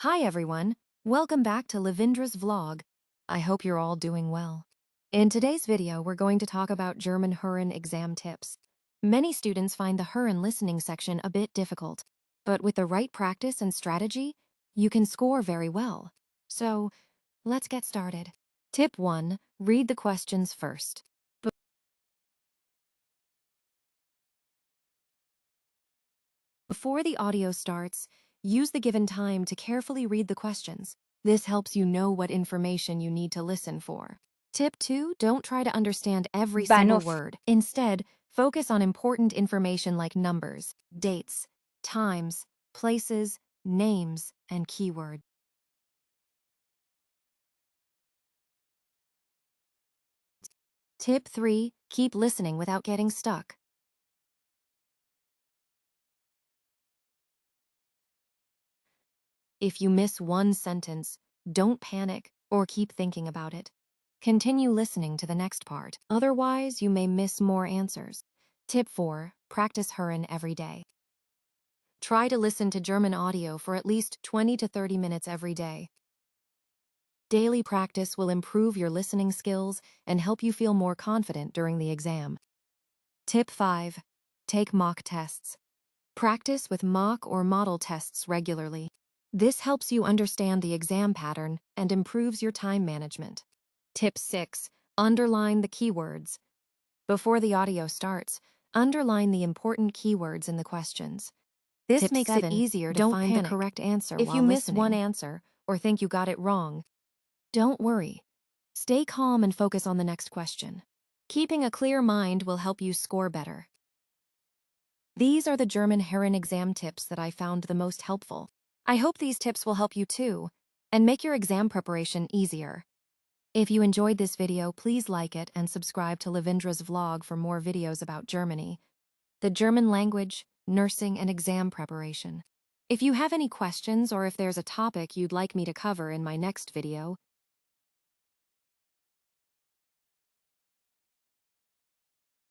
Hi everyone, welcome back to Livindra's vlog. I hope you're all doing well. In today's video, we're going to talk about German Hören exam tips. Many students find the Hören listening section a bit difficult, but with the right practice and strategy, you can score very well. So, let's get started. Tip 1. Read the questions first. Before the audio starts, use the given time to carefully read the questions. This helps you know what information you need to listen for. Tip 2. Don't try to understand every single Bahnhof, word. Instead, focus on important information like numbers, dates, times, places, names, and keywords. Tip 3. Keep listening without getting stuck. If you miss one sentence, don't panic or keep thinking about it. Continue listening to the next part. Otherwise, you may miss more answers. Tip 4. Practice Hören every day. Try to listen to German audio for at least 20 to 30 minutes every day. Daily practice will improve your listening skills and help you feel more confident during the exam. Tip 5. Take mock tests. Practice with mock or model tests regularly. This helps you understand the exam pattern and improves your time management. Tip 6. Underline the keywords. Before the audio starts, underline the important keywords in the questions. This Tip makes it 7. easier to Don't find the panic. correct answer If while you miss listening. one Answer or think you got it wrong, don't worry. Stay calm and focus on the next question. Keeping a clear mind will help you score better. These are the German Hören exam tips that I found the most helpful. I hope these tips will help you too, and make your exam preparation easier. If you enjoyed this video, please like it and subscribe to Livindra's vlog for more videos about Germany, the German language, nursing, and exam preparation. If you have any questions or if there's a topic you'd like me to cover in my next video,